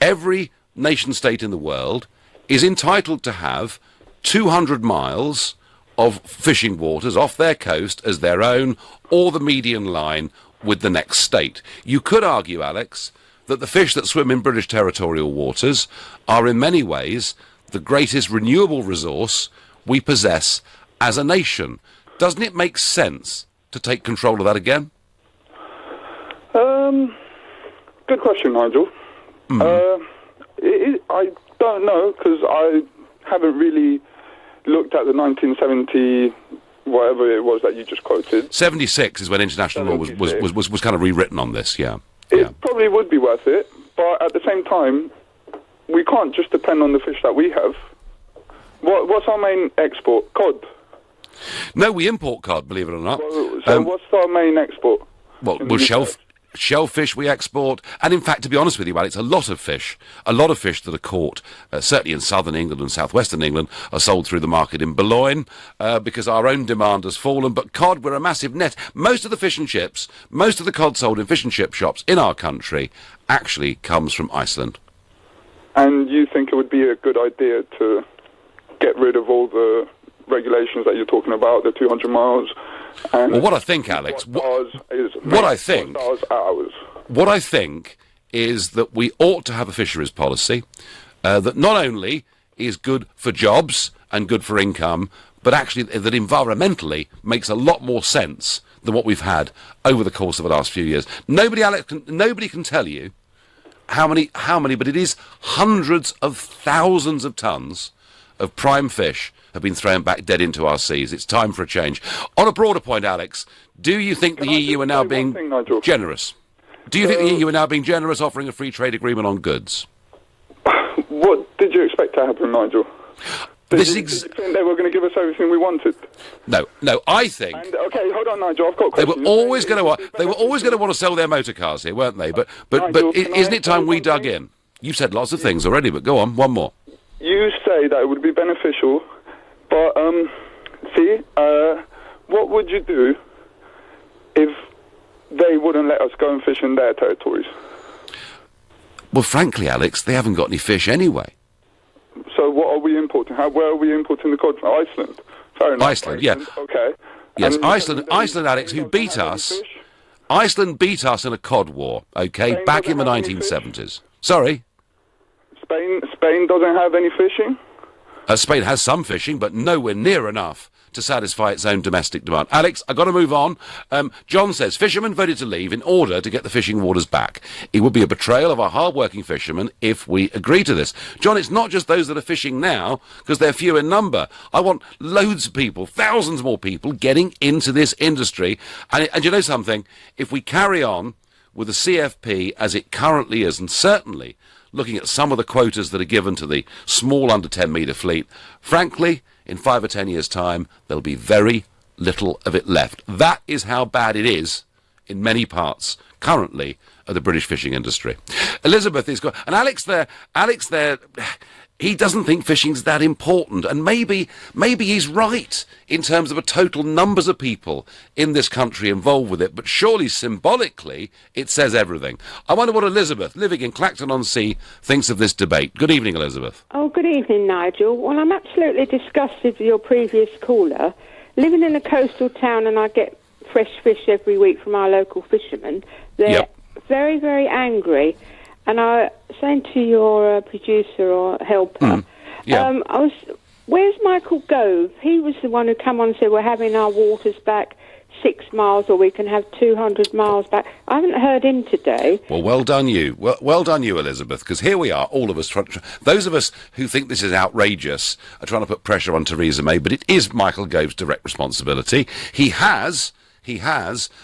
Every nation-state in the world is entitled to have 200 miles of fishing waters off their coast as their own, or the median line with the next state. You could argue, Alex, that the fish that swim in British territorial waters are in many ways the greatest renewable resource we possess as a nation. Doesn't it make sense to take control of that again? Good question, Nigel. I don't know, because I haven't really looked at the 1970, whatever it was that you just quoted. 76 is when international law was kind of rewritten on this, yeah. It probably would be worth it, but at the same time, we can't just depend on the fish that we have. What's our main export? Cod? No, we import cod, believe it or not. So what's our main export? Well, shellfish we export, and in fact, to be honest with you, Alex, a lot of fish that are caught, certainly in southern England and southwestern England, are sold through the market in Boulogne, because our own demand has fallen. But cod, we're a massive net. Most of the fish and chips, most of the cod sold in fish and chip shops in our country actually comes from Iceland. And you think it would be a good idea to get rid of all the regulations that you're talking about, the 200 miles? Well, what I think, Alex, what I think is that we ought to have a fisheries policy that not only is good for jobs and good for income, but actually that environmentally makes a lot more sense than what we've had over the course of the last few years. Nobody can tell you how many, but it is hundreds of thousands of tons of prime fish have been thrown back dead into our seas. It's time for a change. On a broader point, Alex, do you think the EU are now being generous? Do you think the EU are now being generous, offering a free trade agreement on goods? What did you expect to happen, Nigel? Did you think they were going to give us everything we wanted? No, I think... Okay, hold on, Nigel, I've got questions. They were always going to want to sell their motor cars here, weren't they? But Nigel, isn't it time we dug in? You've said lots of things already, but go on, one more. You say that it would be beneficial, but, what would you do if they wouldn't let us go and fish in their territories? Well, frankly, Alex, they haven't got any fish anyway. So what are we importing? Where are we importing the cod from? Iceland. Fair enough. Iceland, yeah. Okay. Yes, Iceland, Alex, who beat us. Iceland beat us in a cod war, okay, Spain back in the doesn't have any 1970s. Sorry? Spain doesn't have any fishing? Spain has some fishing, but nowhere near enough to satisfy its own domestic demand. Alex, I've got to move on. John says, fishermen voted to leave in order to get the fishing waters back. It would be a betrayal of our hard-working fishermen if we agree to this. John, it's not just those that are fishing now, because they're few in number. I want loads of people, thousands more people, getting into this industry. And you know something? If we carry on with the CFP as it currently is, and certainly looking at some of the quotas that are given to the small under 10-metre fleet, frankly, in 5 or 10 years' time, there'll be very little of it left. That is how bad it is in many parts currently of the British fishing industry. Elizabeth is and Alex there, he doesn't think fishing's that important, and maybe he's right in terms of a total numbers of people in this country involved with it, but surely symbolically it says everything. I wonder what Elizabeth, living in Clacton-on-Sea, thinks of this debate. Good evening, Elizabeth. Oh, good evening, Nigel. Well, I'm absolutely disgusted with your previous caller. Living in a coastal town, and I get fresh fish every week from our local fishermen, they're very, very angry. And I was saying to your producer or helper, where's Michael Gove? He was the one who came on and said, we're having our waters back. 6 miles, or we can have 200 miles back. I haven't heard him today. Well, well done you. Well done you, Elizabeth, because here we are, all of us, those of us who think this is outrageous are trying to put pressure on Theresa May, but it is Michael Gove's direct responsibility. He has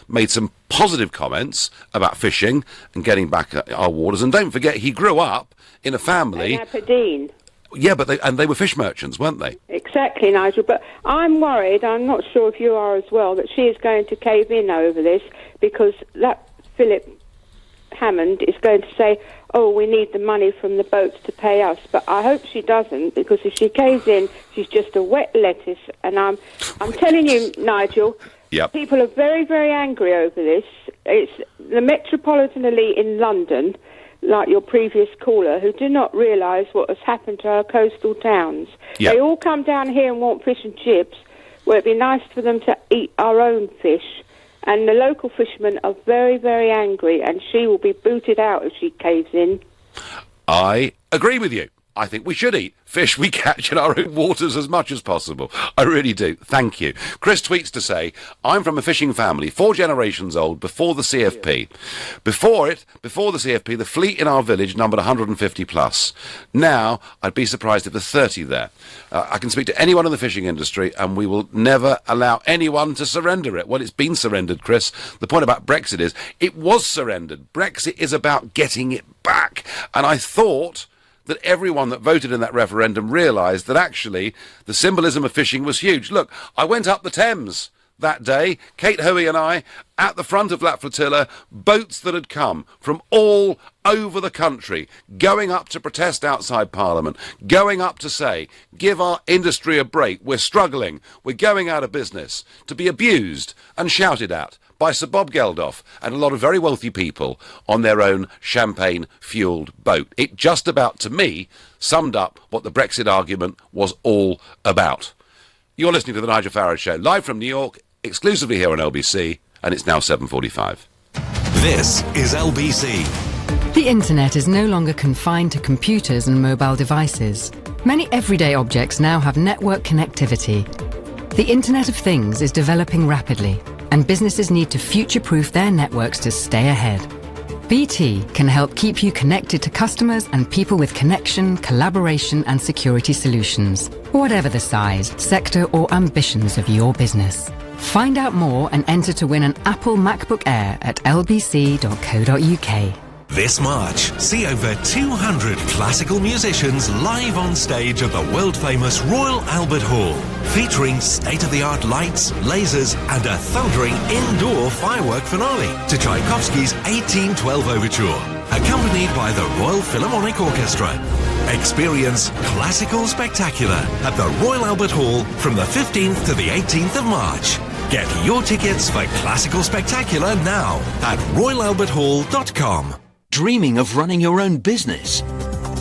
made some positive comments about fishing and getting back at our waters, and don't forget, he grew up in a family... In Aberdeen. Yeah, but they were fish merchants, weren't they? Exactly, Nigel. But I'm worried, I'm not sure if you are as well, that she is going to cave in over this, because that Philip Hammond is going to say, oh, we need the money from the boats to pay us. But I hope she doesn't, because if she caves in, she's just a wet lettuce. And I'm telling you, Nigel, yep. People are very, very angry over this. It's the metropolitan elite in London, like your previous caller, who do not realise what has happened to our coastal towns. Yep. They all come down here and want fish and chips, where it'd be nice for them to eat our own fish. And the local fishermen are very, very angry, and she will be booted out if she caves in. I agree with you. I think we should eat fish we catch in our own waters as much as possible. I really do. Thank you. Chris tweets to say, I'm from a fishing family, 4 generations old, before the CFP. Before the CFP, the fleet in our village numbered 150 plus. Now, I'd be surprised if there's 30 there. I can speak to anyone in the fishing industry, and we will never allow anyone to surrender it. Well, it's been surrendered, Chris. The point about Brexit is, it was surrendered. Brexit is about getting it back. And I thought that everyone that voted in that referendum realised that actually the symbolism of fishing was huge. Look, I went up the Thames that day, Kate Hoey and I, at the front of that flotilla, boats that had come from all over the country, going up to protest outside Parliament, going up to say, give our industry a break, we're struggling, we're going out of business, to be abused and shouted at by Sir Bob Geldof and a lot of very wealthy people on their own champagne-fuelled boat. It just about, to me, summed up what the Brexit argument was all about. You're listening to The Nigel Farage Show, live from New York, exclusively here on LBC, and it's now 7:45. This is LBC. The internet is no longer confined to computers and mobile devices. Many everyday objects now have network connectivity. The Internet of Things is developing rapidly, and businesses need to future-proof their networks to stay ahead. BT can help keep you connected to customers and people with connection, collaboration and security solutions, whatever the size, sector or ambitions of your business. Find out more and enter to win an Apple MacBook Air at lbc.co.uk. This March, see over 200 classical musicians live on stage at the world-famous Royal Albert Hall, featuring state-of-the-art lights, lasers and a thundering indoor firework finale to Tchaikovsky's 1812 Overture, accompanied by the Royal Philharmonic Orchestra. Experience Classical Spectacular at the Royal Albert Hall from the 15th to the 18th of March. Get your tickets for Classical Spectacular now at royalalberthall.com. Dreaming of running your own business?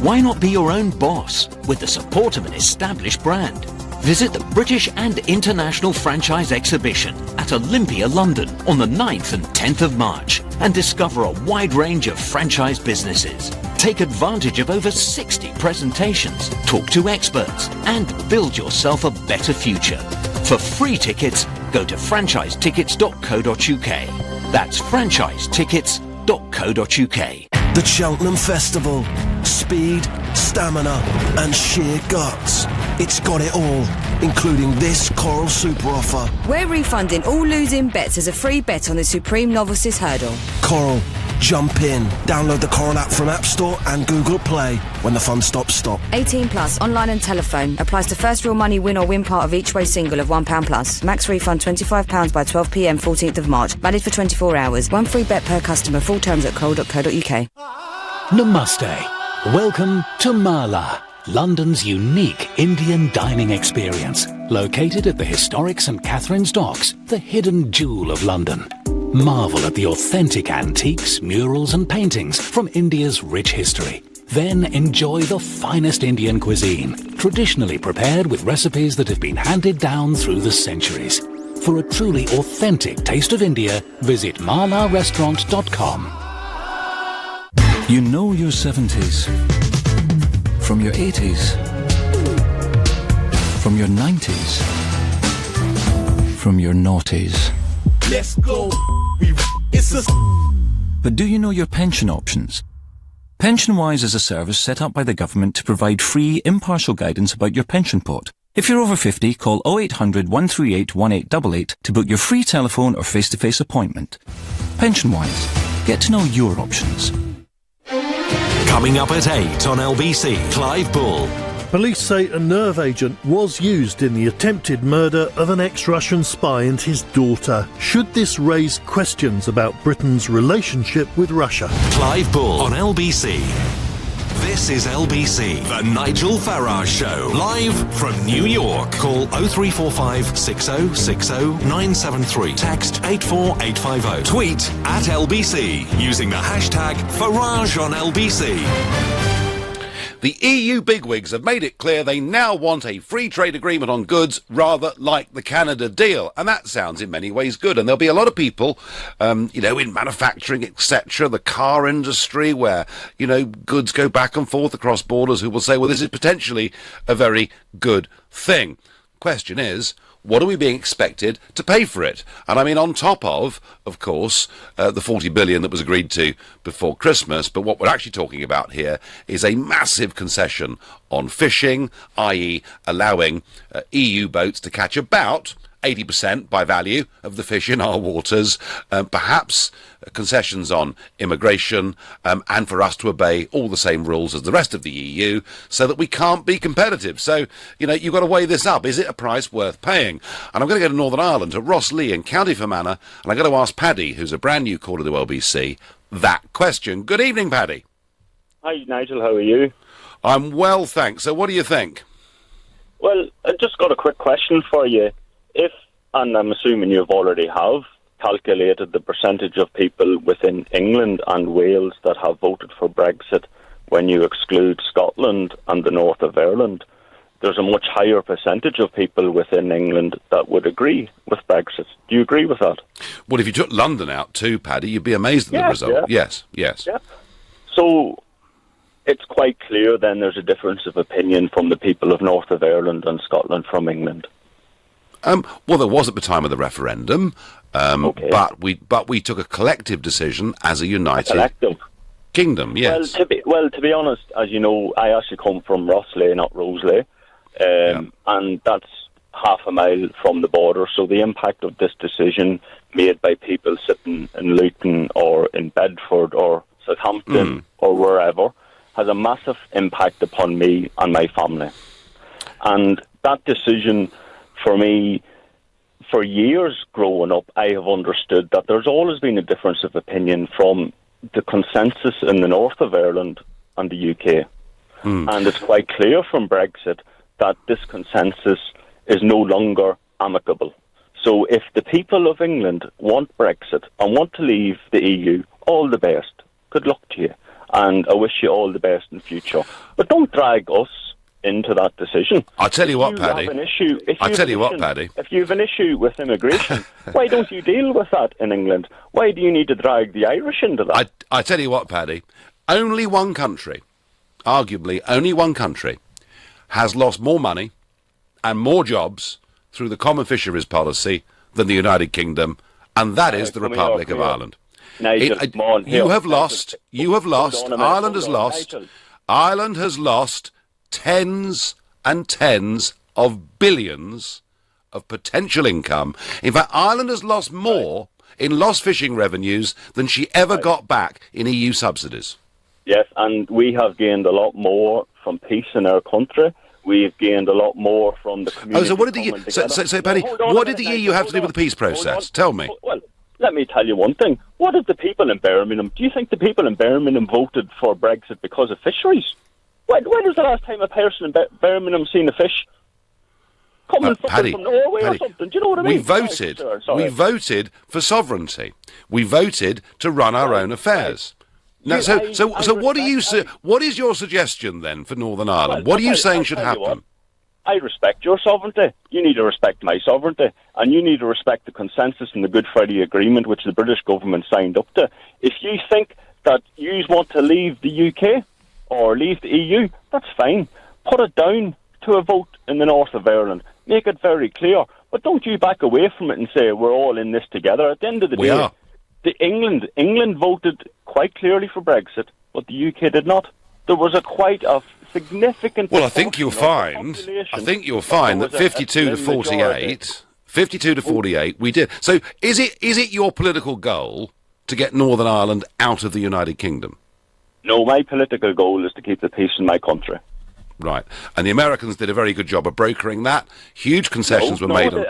Why not be your own boss with the support of an established brand? Visit the British and International Franchise Exhibition at Olympia, London on the 9th and 10th of March and discover a wide range of franchise businesses. Take advantage of over 60 presentations, talk to experts and build yourself a better future. For free tickets, go to franchisetickets.co.uk. That's franchisetickets.co.uk. The Cheltenham Festival. Speed, stamina and sheer guts. It's got it all, including this Coral Super offer. We're refunding all losing bets as a free bet on the Supreme Novices Hurdle. Coral, jump in. Download the Coral app from App Store and Google Play. When the fun stops, stop. 18 plus, online and telephone. Applies to first real money win or win part of each way single of £1 plus. Max refund £25 by 12 p.m. 14th of March. Valid for 24 hours. One free bet per customer. Full terms at coral.co.uk. Namaste. Welcome to Mala, London's unique Indian dining experience. Located at the historic St Catherine's Docks, the hidden jewel of London. Marvel at the authentic antiques, murals and paintings from India's rich history. Then enjoy the finest Indian cuisine, traditionally prepared with recipes that have been handed down through the centuries. For a truly authentic taste of India, visit malarestaurant.com. You know your 70s from your 80s, from your 90s, from your noughties. Let's go. It's a... But do you know your pension options? PensionWise is a service set up by the government to provide free, impartial guidance about your pension pot. If you're over 50, call 0800 138 1888 to book your free telephone or face-to-face appointment. PensionWise. Get to know your options. Coming up at 8 on LBC, Clive Bull. Police say a nerve agent was used in the attempted murder of an ex-Russian spy and his daughter. Should this raise questions about Britain's relationship with Russia? Clive Bull on LBC. This is LBC, the Nigel Farage Show, live from New York. Call 0345 6060 973. Text 84850. Tweet at LBC using the hashtag Farage on LBC. The EU bigwigs have made it clear they now want a free trade agreement on goods, rather like the Canada deal. And that sounds in many ways good. And there'll be a lot of people, in manufacturing, etc., the car industry, where, goods go back and forth across borders, who will say, well, this is potentially a very good thing. Question is, what are we being expected to pay for it? And I mean, on top of course, the 40 billion that was agreed to before Christmas, but what we're actually talking about here is a massive concession on fishing, i.e. allowing EU boats to catch about 80% by value of the fish in our waters, perhaps concessions on immigration, and for us to obey all the same rules as the rest of the EU so that we can't be competitive. So, you've got to weigh this up. Is it a price worth paying? And I'm going to go to Northern Ireland, to Ross Lee in County Fermanagh, and I'm going to ask Paddy, who's a brand new caller to LBC, that question. Good evening, Paddy. Hi, Nigel. How are you? I'm well, thanks. So what do you think? Well, I just got a quick question for you. If, and I'm assuming you've already have, calculated the percentage of people within England and Wales that have voted for Brexit when you exclude Scotland and the north of Ireland, there's a much higher percentage of people within England that would agree with Brexit. Do you agree with that? Well, if you took London out too, Paddy, you'd be amazed at the result. Yeah. Yes. Yeah. So it's quite clear then there's a difference of opinion from the people of north of Ireland and Scotland from England. Well, there was at the time of the referendum, okay. but we took a collective decision as a united kingdom. Yes. Well, to be honest, as you know, I actually come from Rosslea, not Roseley, and that's half a mile from the border. So the impact of this decision made by people sitting in Luton or in Bedford or Southampton or wherever has a massive impact upon me and my family. And that decision, for me, for years growing up, I have understood that there's always been a difference of opinion from the consensus in the north of Ireland and the UK. And it's quite clear from Brexit that this consensus is no longer amicable. So if the people of England want Brexit and want to leave the EU, all the best. Good luck to you. And I wish you all the best in the future. But don't drag us into that decision. I'll tell you what, Paddy. If you have an issue with immigration, why don't you deal with that in England? Why do you need to drag the Irish into that? I tell you what, Paddy. Only one country, arguably only one country, has lost more money and more jobs through the common fisheries policy than the United Kingdom, and that is the Republic of Ireland. Nigel, come on, you have lost. Ireland has lost. Ireland has lost tens and tens of billions of potential income. In fact, Ireland has lost more in lost fishing revenues than she ever got back in EU subsidies. Yes, and we have gained a lot more from peace in our country. We've gained a lot more from the community. So what did Paddy, what did the EU have to do with the peace process? Tell me. Well, let me tell you one thing. What did the people in Birmingham, do you think the people in Birmingham voted for Brexit because of fisheries? When was the last time a person in Birmingham seen a fish? Coming from Norway or something? Do you know what I mean? We voted for sovereignty. We voted to run our own affairs. Now, so what is your suggestion then for Northern Ireland? What are you saying should happen? I respect your sovereignty. You need to respect my sovereignty. And you need to respect the consensus in the Good Friday Agreement, which the British government signed up to. If you think that you want to leave the UK or leave the EU, that's fine. Put it down to a vote in the north of Ireland. Make it very clear. But don't you back away from it and say we're all in this together. At the end of the day, England voted quite clearly for Brexit, but the UK did not. There was quite a significant. Well, I think you'll find that 52 to 48, 52 to 48, we did. So, is it your political goal to get Northern Ireland out of the United Kingdom? No, my political goal is to keep the peace in my country. Right, and the Americans did a very good job of brokering that. Huge concessions were made on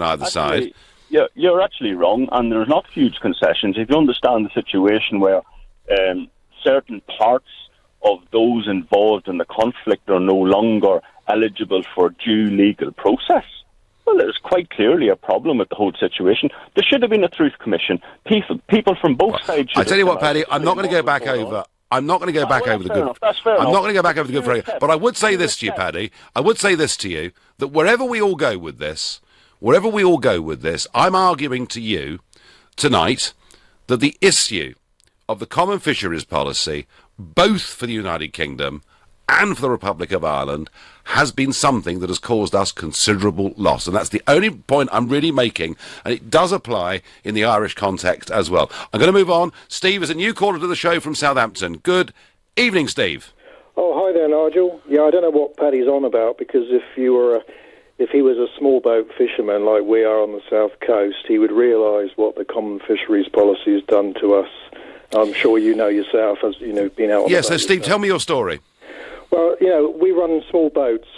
either side. You're actually wrong, and there's not huge concessions. If you understand the situation where certain parts of those involved in the conflict are no longer eligible for due legal process, well, there's quite clearly a problem with the whole situation. There should have been a truth commission. People from both sides. I tell you what, Paddy, I'm not going to go back over. I'm not going to go back over the good. I'm not going to go back over the good Friday. But I would say this to you, Paddy. I would say this to you, that wherever we all go with this, I'm arguing to you tonight that the issue of the common fisheries policy, both for the United Kingdom and for the Republic of Ireland, has been something that has caused us considerable loss. And that's the only point I'm really making, and it does apply in the Irish context as well. I'm going to move on. Steve is a new caller to the show from Southampton. Good evening, Steve. Oh, hi there, Nigel. Yeah, I don't know what Paddy's on about, because if he was a small boat fisherman like we are on the south coast, he would realise what the common fisheries policy has done to us. I'm sure you know yourself, as you know, been out on the boat. So Steve, tell me your story. Well, we run small boats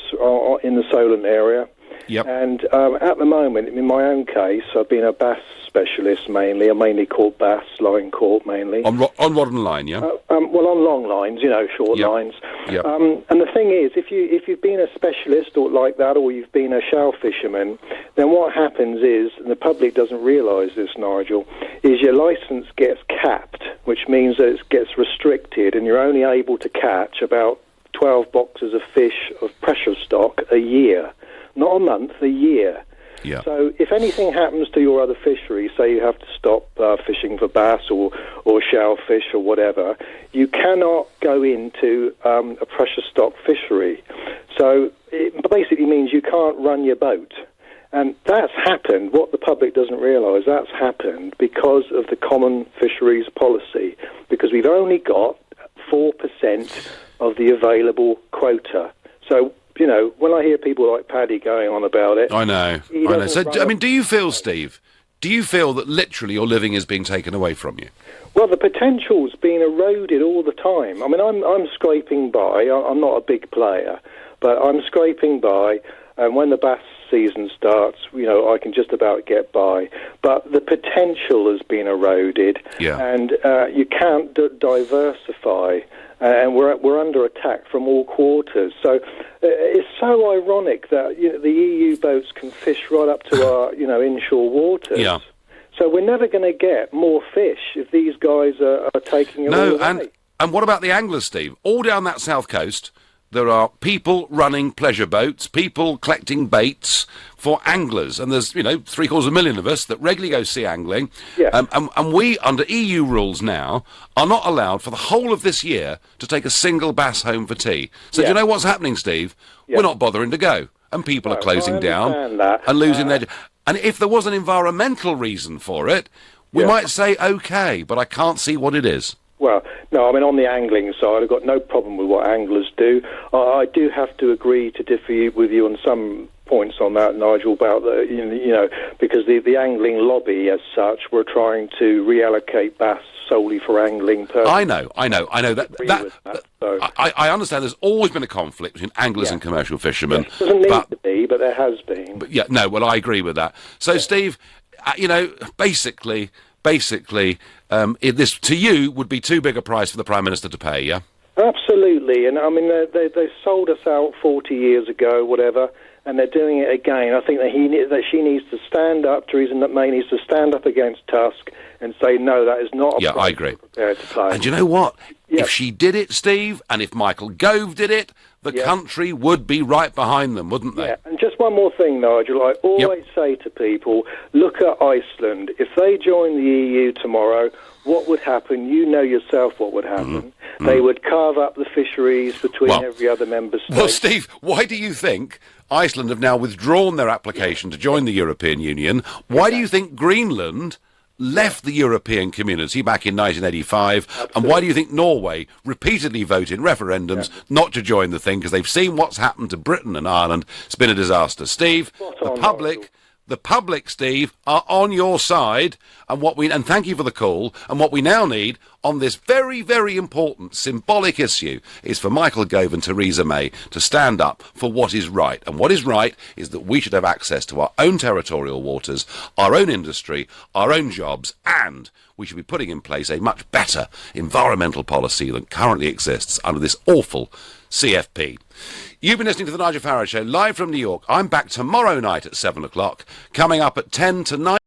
in the Solent area. Yep. And at the moment, in my own case, I've been a bass specialist mainly. I mainly caught bass, line caught mainly. On rod and line, yeah? Well, on long lines, short lines. Yep. And the thing is, if you've been a specialist or like that, or you've been a shell fisherman, then what happens is, and the public doesn't realise this, Nigel, is your licence gets capped, which means that it gets restricted, and you're only able to catch about 12 boxes of fish of pressure stock a year. Not a month, a year. Yeah. So if anything happens to your other fisheries, say you have to stop fishing for bass or shellfish or whatever, you cannot go into a pressure stock fishery. So it basically means you can't run your boat. And that's happened, what the public doesn't realise, that's happened because of the common fisheries policy, because we've only got 4% of the available quota. So, when I hear people like Paddy going on about it... I know. So, do you feel, Steve, that literally your living is being taken away from you? Well, the potential's being eroded all the time. I mean, I'm scraping by. I'm not a big player, but I'm scraping by, and when the bass season starts, I can just about get by. But the potential has been eroded, and you can't diversify. And we're under attack from all quarters. So it's so ironic that the EU boats can fish right up to our inshore waters. Yeah. So we're never going to get more fish if these guys are taking it all away. And what about the anglers, Steve? All down that south coast, there are people running pleasure boats, people collecting baits for anglers, and there's 750,000 of us that regularly go sea angling. Yeah. And we, under EU rules now, are not allowed for the whole of this year to take a single bass home for tea. So do you know what's happening, Steve? We're not bothering to go, and people are closing down and losing their... And if there was an environmental reason for it, we might say OK, but I can't see what it is. Well, no, I mean, on the angling side, I've got no problem with what anglers do. I do have to agree to differ with you on some points on that, Nigel, about because the angling lobby as such were trying to reallocate bass solely for angling purposes. I know. I understand there's always been a conflict between anglers and commercial fishermen. Yes. Doesn't need to be, but there has been. But I agree with that. So, Steve, basically, this to you would be too big a price for the Prime Minister to pay, yeah? Absolutely, and I mean they sold us out 40 years ago, whatever, and they're doing it again. I think that she needs to stand up. Theresa May needs to stand up against Tusk and say no, that is not. Yeah, I agree. Prepared to play. And you know what? If she did it, Steve, and if Michael Gove did it, the country would be right behind them, wouldn't they? Yeah, and just one more thing, Nigel. I always say to people, look at Iceland. If they join the EU tomorrow, what would happen? You know yourself what would happen. They would carve up the fisheries between every other member state. Well, Steve, why do you think Iceland have now withdrawn their application to join the European Union? Why do you think Greenland left the European community back in 1985? Absolutely. And why do you think Norway repeatedly vote in referendums not to join the thing? Because they've seen what's happened to Britain and Ireland. It's been a disaster. Steve, the public, Steve, are on your side, and thank you for the call. And what we now need on this very, very important symbolic issue is for Michael Gove and Theresa May to stand up for what is right. And what is right is that we should have access to our own territorial waters, our own industry, our own jobs, and we should be putting in place a much better environmental policy than currently exists under this awful CFP. You've been listening to the Nigel Farage Show live from New York. I'm back tomorrow night at 7 o'clock. Coming up at 10 to 9.